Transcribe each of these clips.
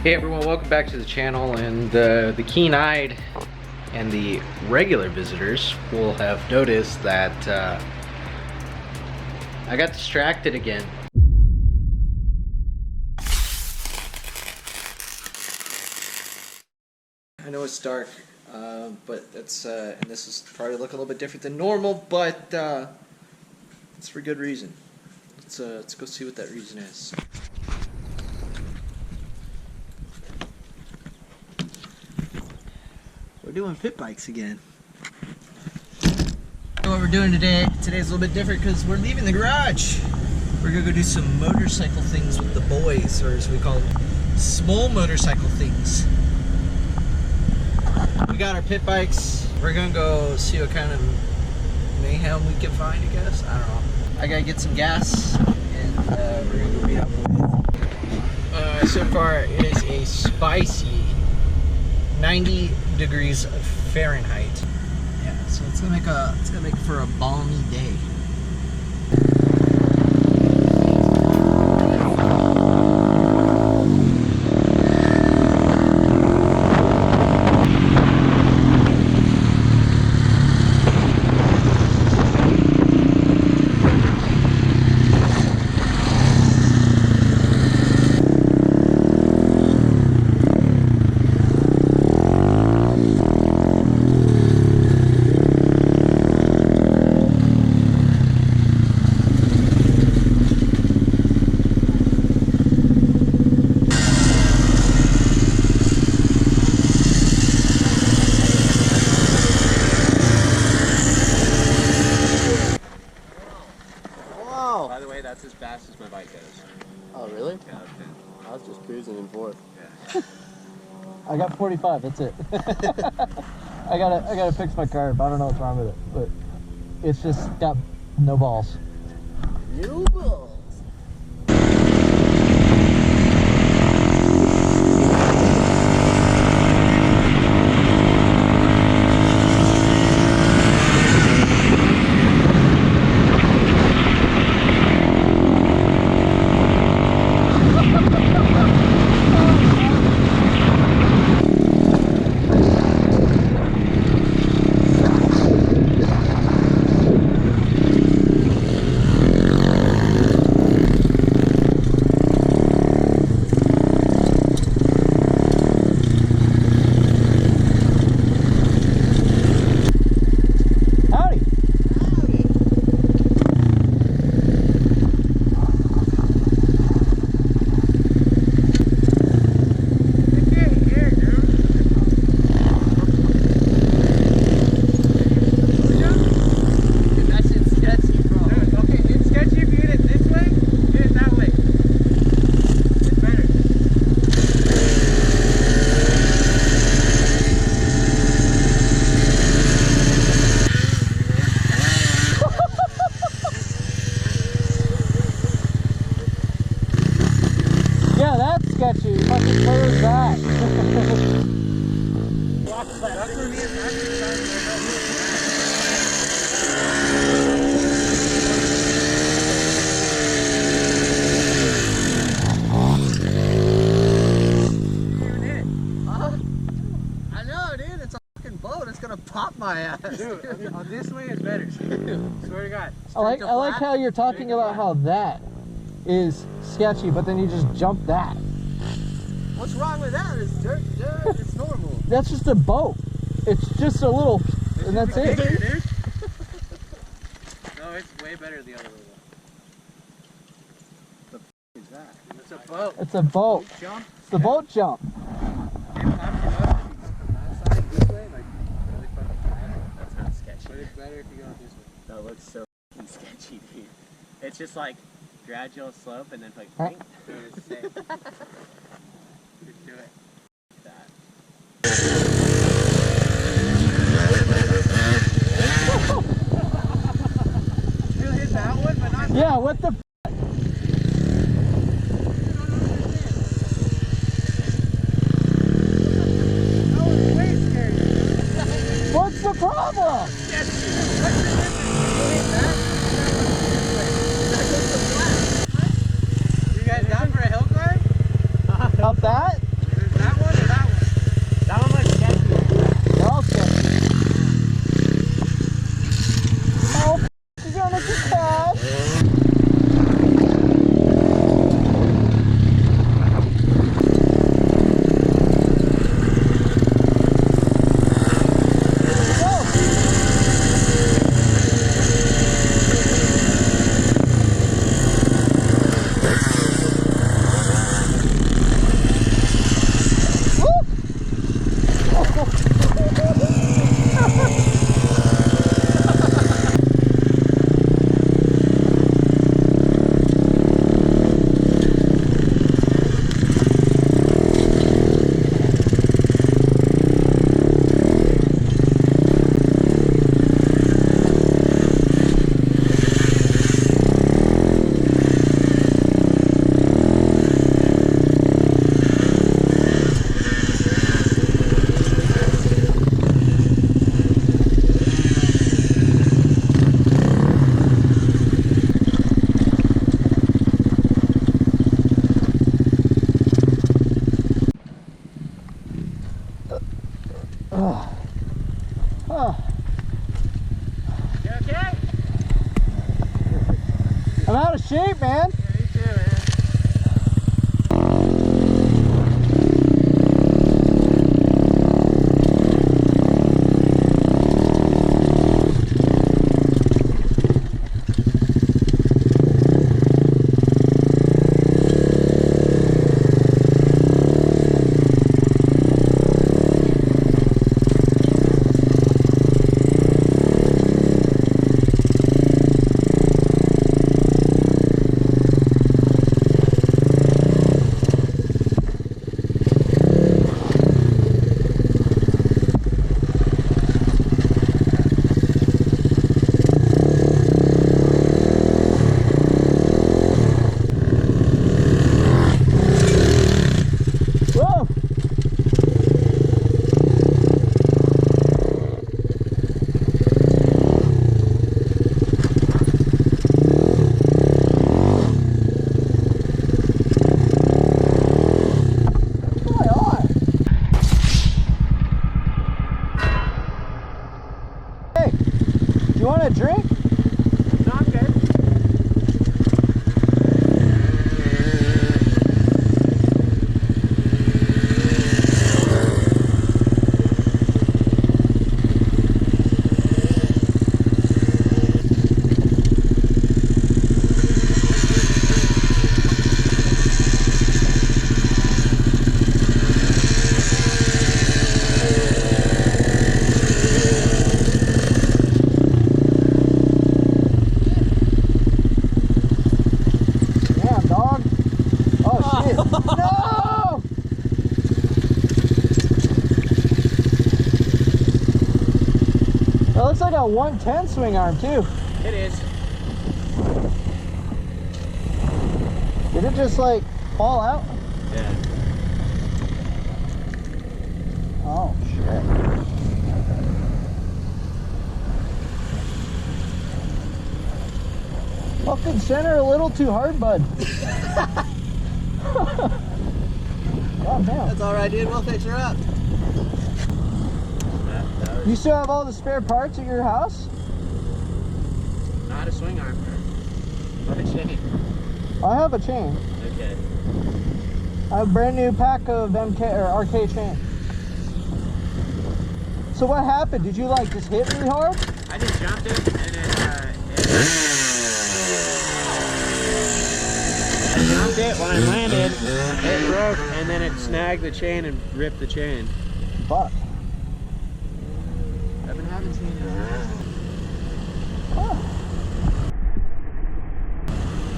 Hey everyone, welcome back to the channel, and the keen-eyed and the regular visitors will have noticed that I got distracted again. I know it's dark, but it's and this is probably look a little bit different than normal, but it's for good reason. Let's go see what that reason is. We're doing pit bikes again. What we're doing today, today's a little bit different because we're leaving the garage. We're gonna go do some motorcycle things with the boys, or as we call them, small motorcycle things. We got our pit bikes. We're gonna go see what kind of mayhem we can find, I guess. I don't know. I gotta get some gas, and we're gonna go meet up with. So far, it is a spicy 90 degrees Fahrenheit. Yeah, so it's gonna make for a balmy day. By the way, that's as fast as my bike goes. Oh, really? Yeah, I was just cruising in fourth. yeah. I got 45, that's it. I gotta fix my carb. I don't know what's wrong with it, but it's just got no balls. You balls. Sketchy. Fucking where is that? I know, dude. It's a fucking boat. It's gonna pop my ass. Dude, I mean, this way is better. Swear to God. I like how you're talking about how that is sketchy, but then you just jump that. What's wrong with that? It's dirt. It's normal. That's just a boat. It's just a little, and that's it. Dude. No, it's way better the other way. The f is that? It's a boat. It's a boat. Jump. It's the boat jump. That's not sketchy. But it's better if you go this way. That looks so f***ing sketchy, dude. It's just like gradual slope and then like Huh? dude, it's safe. Just do it. That. You hit that one, but not. Yeah, what the f? That was way scary. What's the problem? You guys down for a hill climb? Up that? You okay? I'm out of shape, man. Yeah, you too, man. Whoa! Hey, do you want a drink? No, I'm good. Damn, dog. Oh, shit. No! That looks like a 110 swing arm, too. It is. Did it just, like, fall out? Yeah. Oh, shit. Fucking center a little too hard, bud. God damn. That's alright, dude. We'll fix her up. You still have all the spare parts at your house? Not a swing arm. Not a chain. I have a chain. Okay. I have a brand new pack of MK or RK chain. So what happened? Did you like just hit really hard? I just jumped it and I jumped it when I landed. It broke and then it snagged the chain and ripped the chain. Fuck. I've been having chain issues. Oh.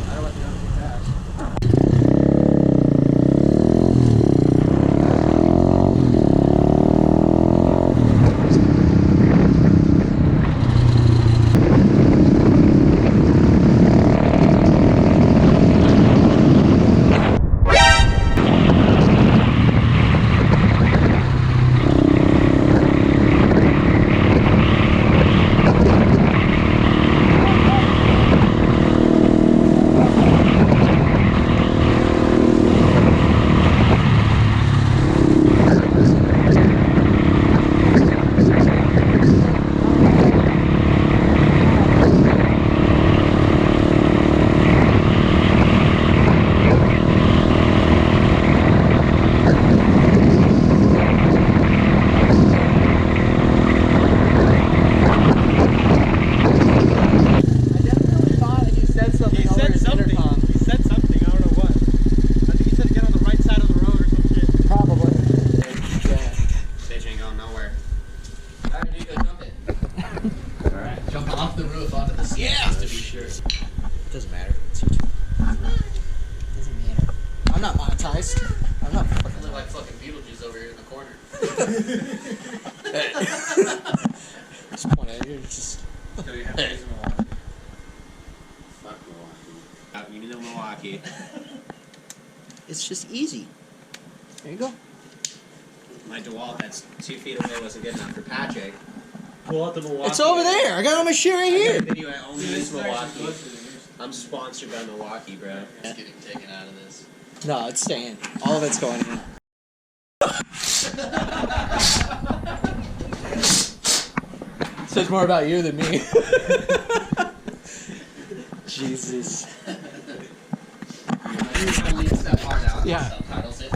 I don't want to go too fast. Doesn't matter. It's YouTube. Doesn't matter. I'm not monetized. I'm not fucking. I look like fucking Beetlejuice over here in the corner. Just point at you. Just. So you have to use Milwaukee. Fuck Milwaukee. You know Milwaukee. It's just easy. There you go. My DeWalt that's 2 feet away wasn't good enough for Patrick. Pull out the Milwaukee. It's over there. I got all my shit right I got here. a video I only use Milwaukee. I'm sponsored by Milwaukee, bro. It's getting taken out of this. No, it's staying. All of it's going in. Says more about you than me. Jesus. Leaves that part out. Yeah. Subtitles it.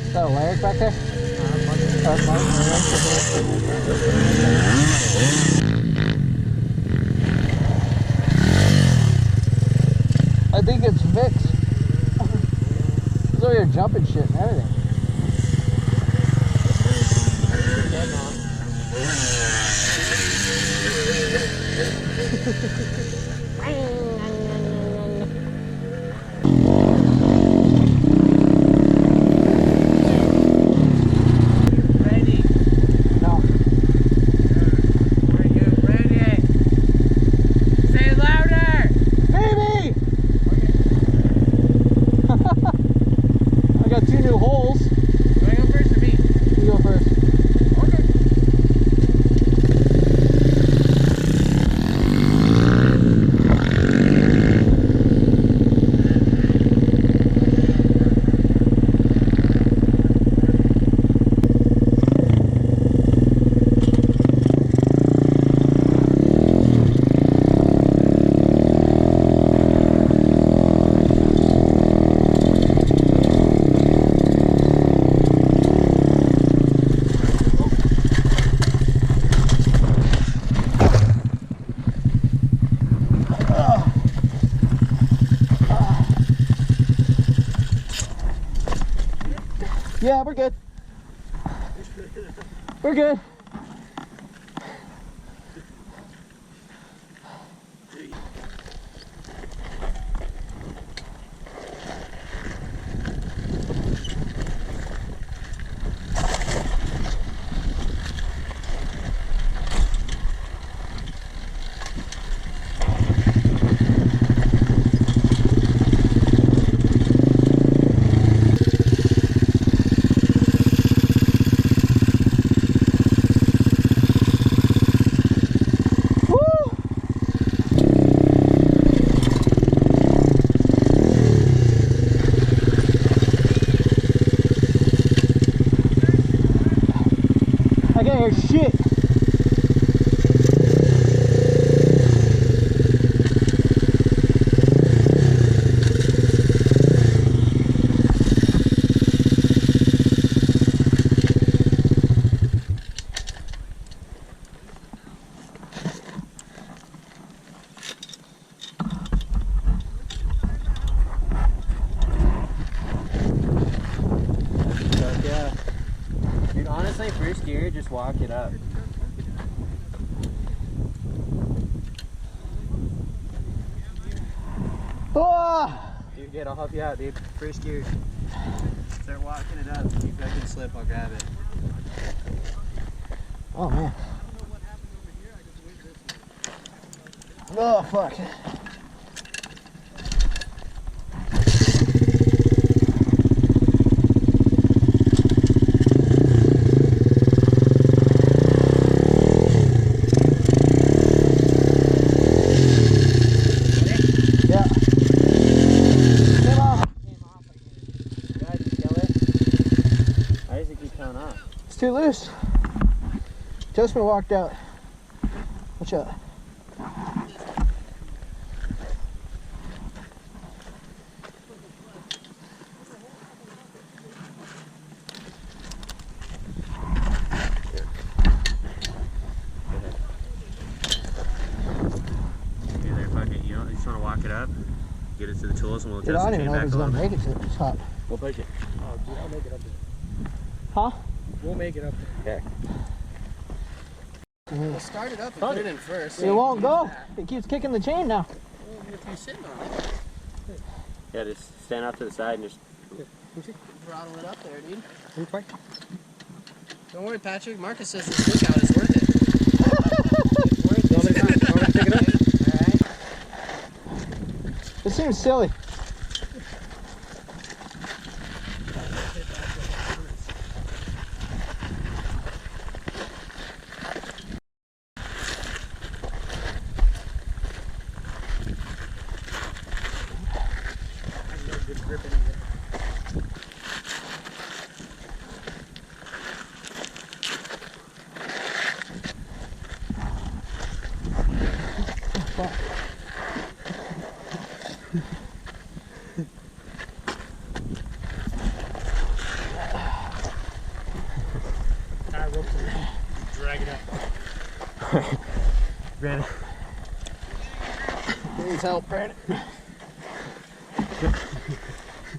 Is that a Lyric back there? That's mine. I think it's fixed. It's over here jumping shit and everything. Ready? No. Are you ready? Say louder! Baby! I got 2 new holes. Do I go first or me? You go first. Okay. Yeah, we're good. We're good. I can't hear shit. Yeah. Dude, honestly, first gear, just walk it up. Ah! You're good, I'll help you out, dude. First gear. Start walking it up. If I can slip, I'll grab it. Oh man. Oh fuck. Yeah. Came off. Yeah, just kill it. Why does it keep coming off? It's too loose. Toastman walked out. Watch out. Either fucking, you just want to walk it up? get it to the tools, and we'll Dude, adjust I the don't even chain know if back it's a gonna little. make it to the top. We'll push it. Oh, dude, I'll make it up there. Huh? We'll make it up there. Okay. We'll start it up and put it in first. It won't go. It keeps kicking the chain now. If you're sitting on it, Yeah, just stand off to the side and just. throttle it up there, dude. Move back. Don't worry, Patrick. Marcus says this lookout is worth it. It's worth it. Want me to pick it up? Alright. It seems silly. Drag it up. Brandon. Please help, Brandon.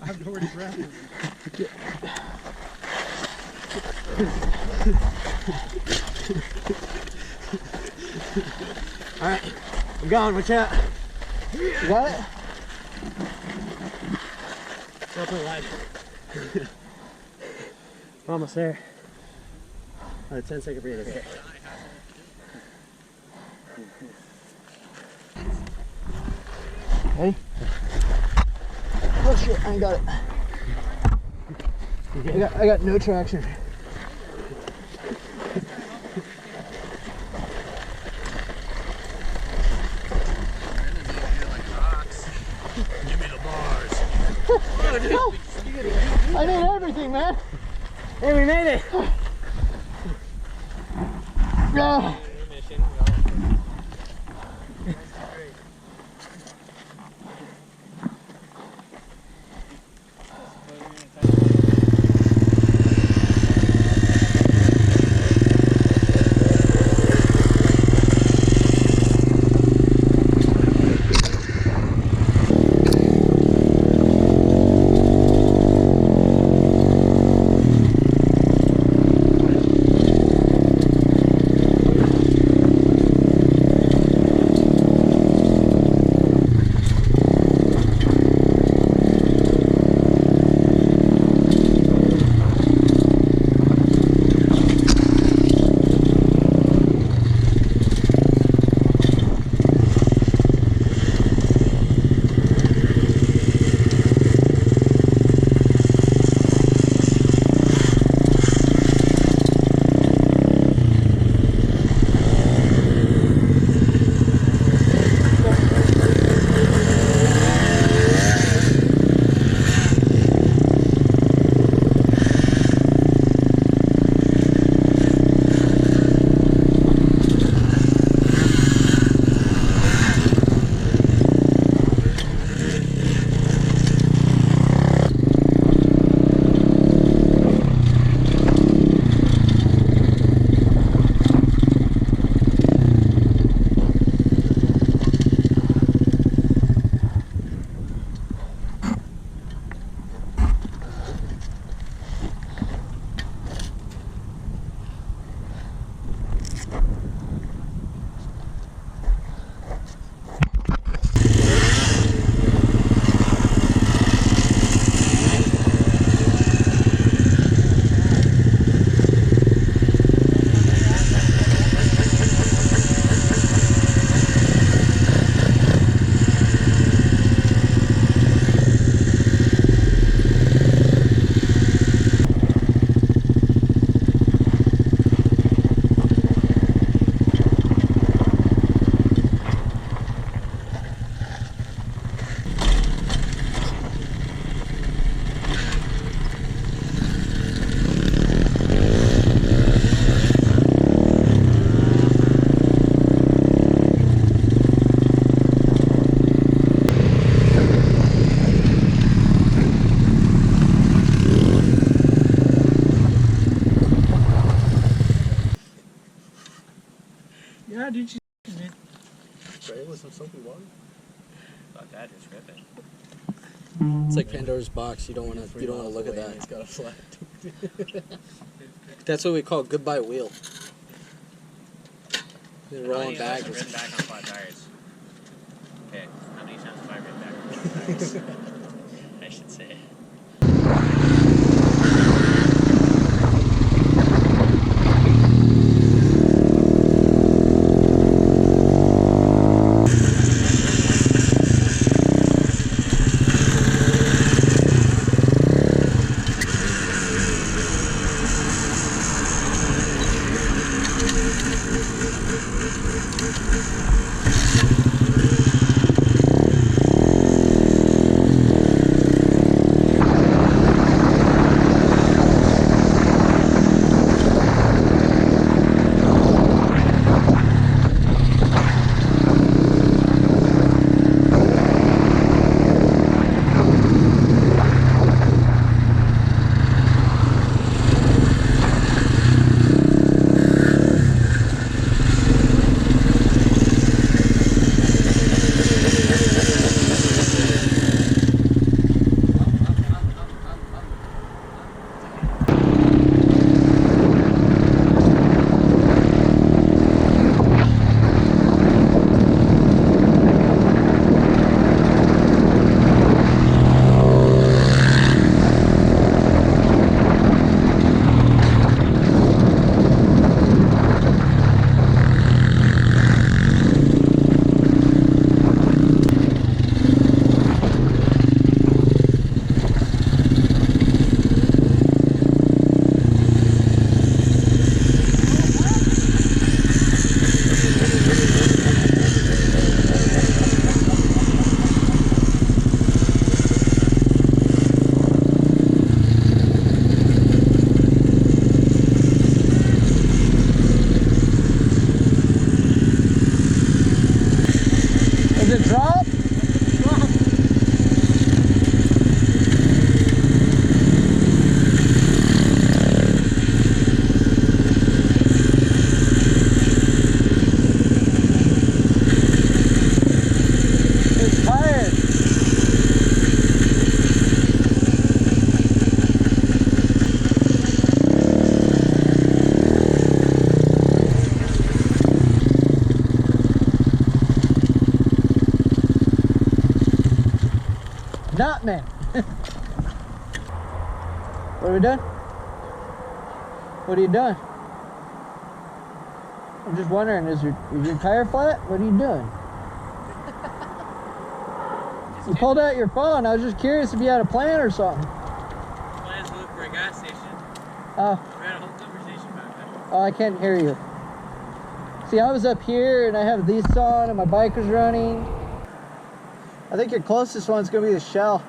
I've already grabbed it. Alright, I'm going, watch out. You got it? Still pretty live. Almost there. 10-second breather. Okay. Ready? Oh shit, I ain't got it. I got no traction. Give me the bars. I need everything, man. Hey, we made it! Ah. Yeah, dude, spray it with some soapy water. Fuck that, just rip it. It's like Pandora's box. You don't want to look at that. It's got a flat. That's what we call goodbye wheel. The rolling back. Ridden back on flat tires. Okay, how many times have I ridden back on flat tires? I should say. Not me. What are we doing? What are you doing? I'm just wondering, is your tire flat? What are you doing? You pulled out your phone. I was just curious if you had a plan or something. Plans to look for a gas station. Oh. We had a whole conversation about that. Oh, I can't hear you. See, I was up here and I have these on and my bike was running. I think your closest one's gonna be the Shell.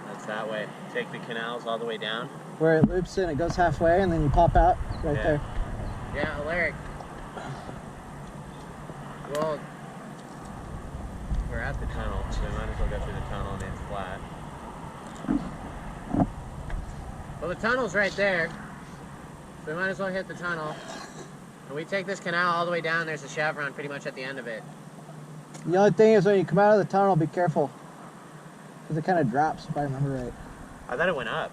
That's that way. Take the canals all the way down. Where it loops in, it goes halfway and then you pop out right there. Yeah, Alaric. Well, we're at the tunnel, so we might as well go through the tunnel and it's flat. Well, the tunnel's right there, so we might as well hit the tunnel. And we take this canal all the way down, there's a chevron pretty much at the end of it. The only thing is when you come out of the tunnel, be careful. Because it kind of drops, if I remember right. I thought it went up.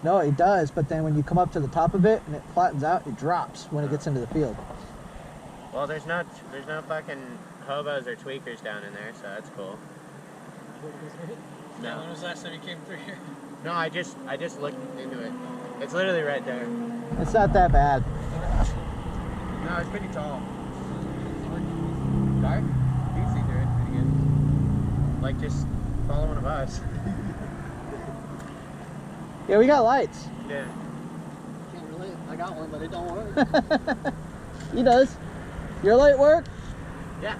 No, it does, but then when you come up to the top of it and it flattens out, it drops when it gets into the field. Well, there's no fucking hobos or tweakers down in there, so that's cool. No. When was the last time you came through here? No, I just looked into it. It's literally right there. It's not that bad. No, it's pretty tall. Dark? You can see through it pretty good. Like, just follow one of us. Yeah, we got lights. Yeah. Can't relate. I got one, but it don't work. He does. Your light work? Yeah.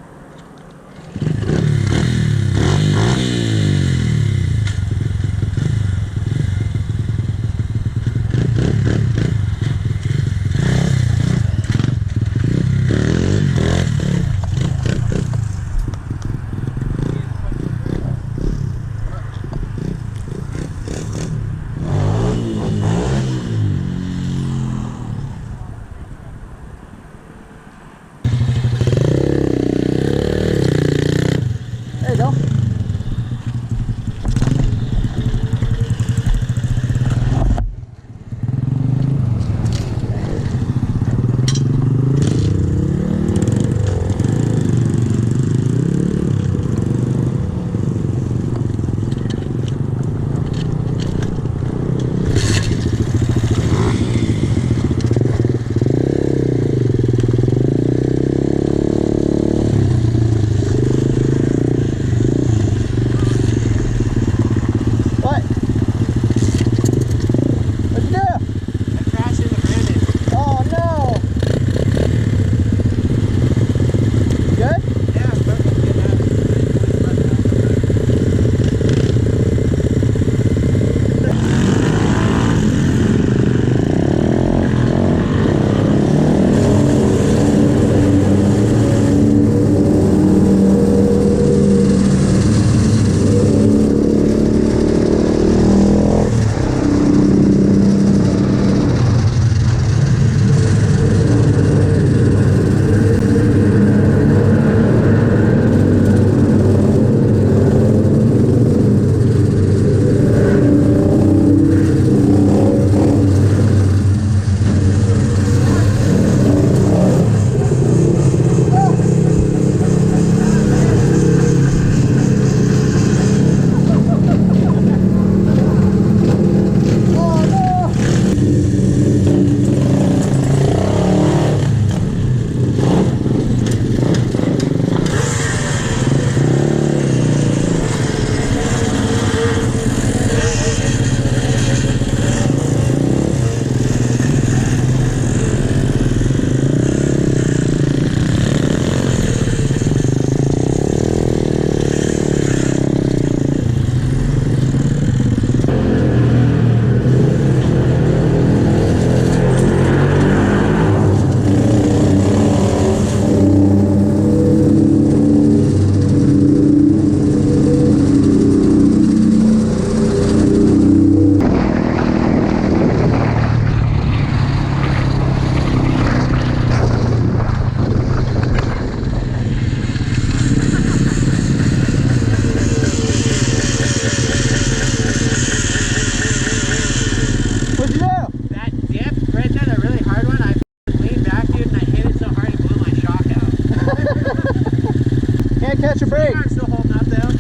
Can't catch a break. I'm still holding up though.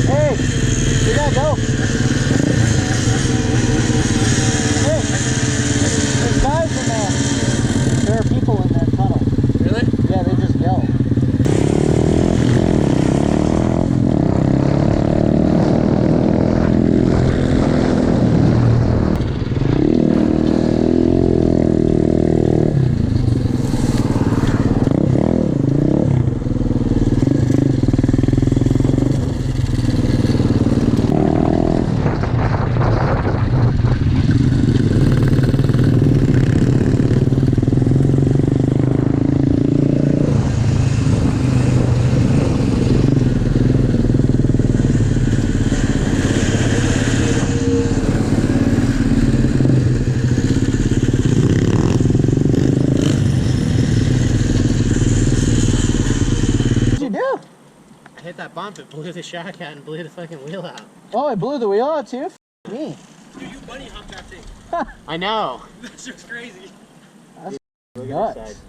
Hey, we gotta go. Hey, there's guys in there. There are people in that tunnel. Really? Yeah, they just yell. Hit that bump, it blew the shock out and blew the fucking wheel out. Oh, it blew the wheel out too? Me. Dude, you bunny hopped that thing. I know. That's just crazy. Nuts.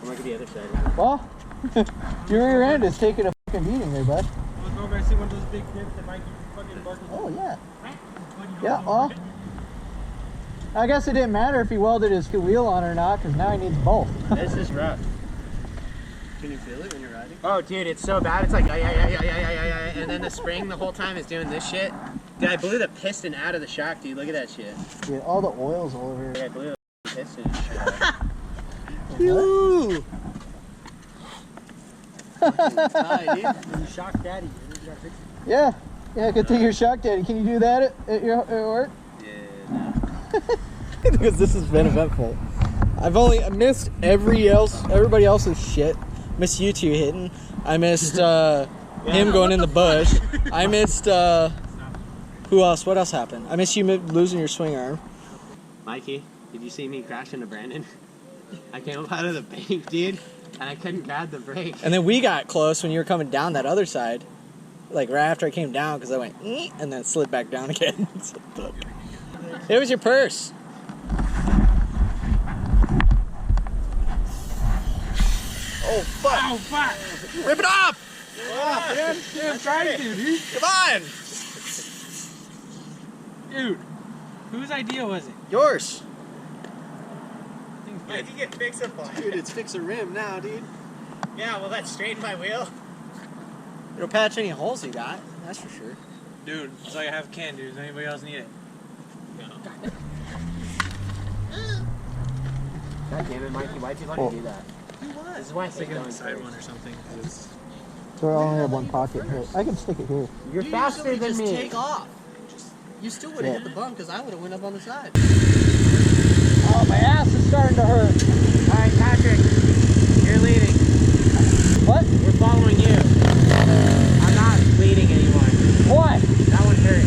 I'm like at the other side. Well, your rear end is taking a fucking beating there, bud. Let's go over and see one of those big nips that Mikey fucking barking. Oh, yeah. Yeah, well, I guess it didn't matter if he welded his wheel on or not, because now he needs both. This is rough. Can you feel it when you're riding? Oh, dude, it's so bad. It's like, and then the spring the whole time is doing this shit. Dude, I blew the piston out of the shock, dude. Look at that shit. Dude, all the oil's all over. I blew the piston and shit out. Ew. Shock daddy. You gotta fix it. Yeah, good thing you're shock daddy. Can you do that at work? Yeah. Because this has been eventful. I missed everybody else's shit. Missed you two hitting. I missed him going in the bush. I missed who else? What else happened? I missed you losing your swing arm. Mikey, did you see me crash into Brandon? I came up out of the bank, dude, and I couldn't grab the brake. And then we got close when you were coming down that other side. Like right after I came down, because I went and then slid back down again. It was your purse. Oh fuck! Oh, fuck! Rip it off! Oh, man. Damn, trying to, dude. Come on! Dude, whose idea was it? Yours. Why did you get fixable? Dude, it's fix a rim now, dude. Yeah, well, that straightened my wheel. It'll patch any holes you got. That's for sure. Dude, it's like I have a can, dude. Does anybody else need it? God damn it, Mikey, why'd you let me do that? This is why I Stick hate it on going the side first. one or something. So I only have one pocket here. I can stick it here. You're faster than me. Take off. You still would have hit the bump because I would have went up on the side. Oh, my ass is starting to hurt. All right, Patrick, you're leading. What? We're following you. I'm not leading anyone. Why? That one hurt.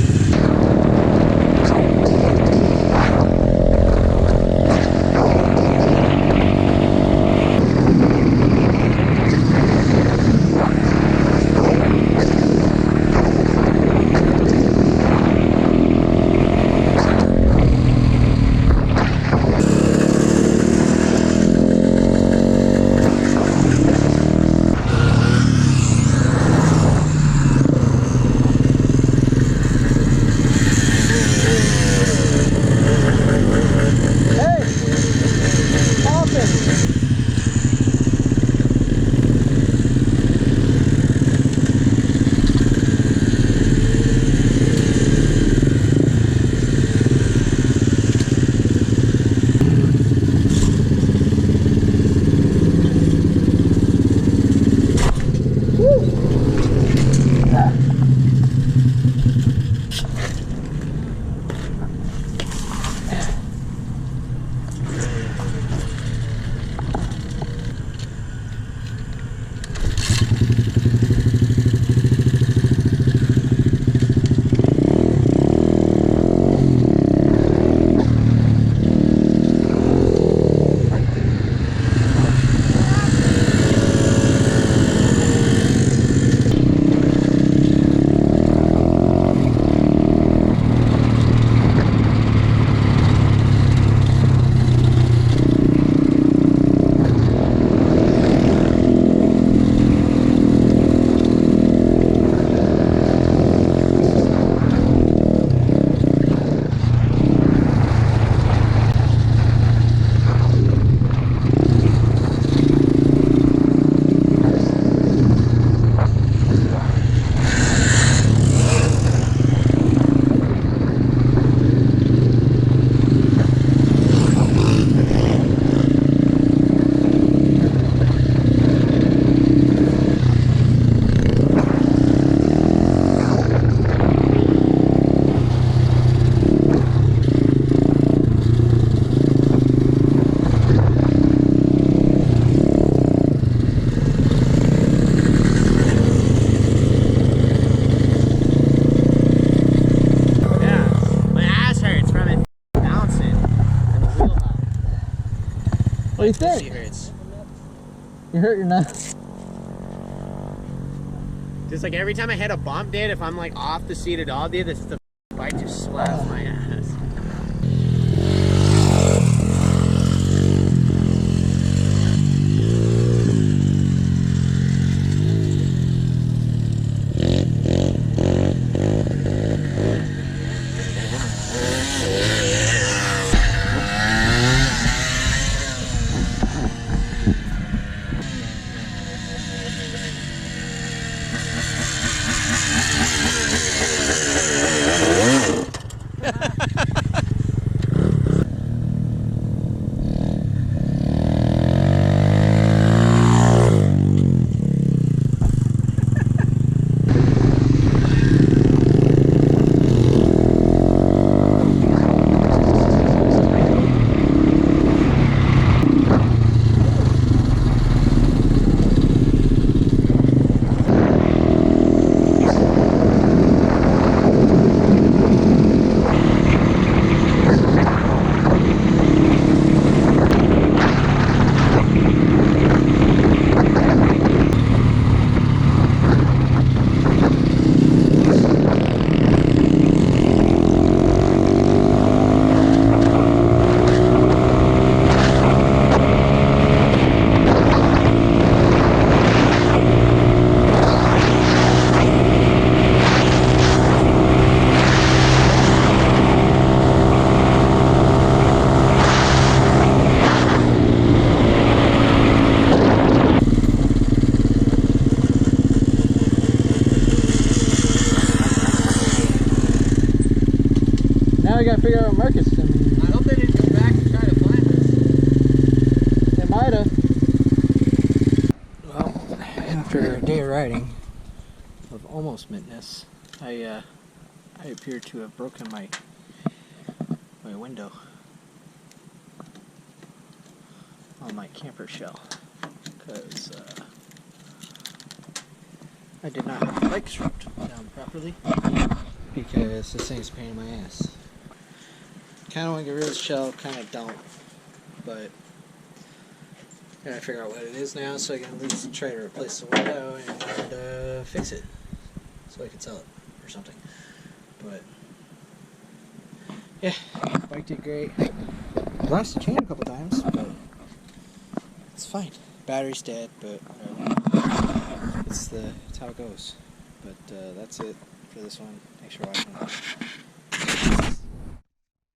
do you my pussy think? hurts. You hurt your nuts. Just like every time I hit a bump, dude, if I'm like off the seat at all, dude, the bike just slaps my ass. Now we gotta figure out what Marcus can. I hope they didn't come back and try to find us. They might have. Well, after a day of riding of almost midness, I appear to have broken my window on my camper shell because I did not have the bike strapped down properly because this thing's a pain in my ass. Kind of want to get rid of the shell, kind of don't, but gotta figure out what it is now so I can at least try to replace the window and fix it so I can sell it or something. But yeah, bike did great. Lost the chain a couple times, but it's fine. Battery's dead, but whatever. It's how it goes. But that's it for this one. Thanks for watching.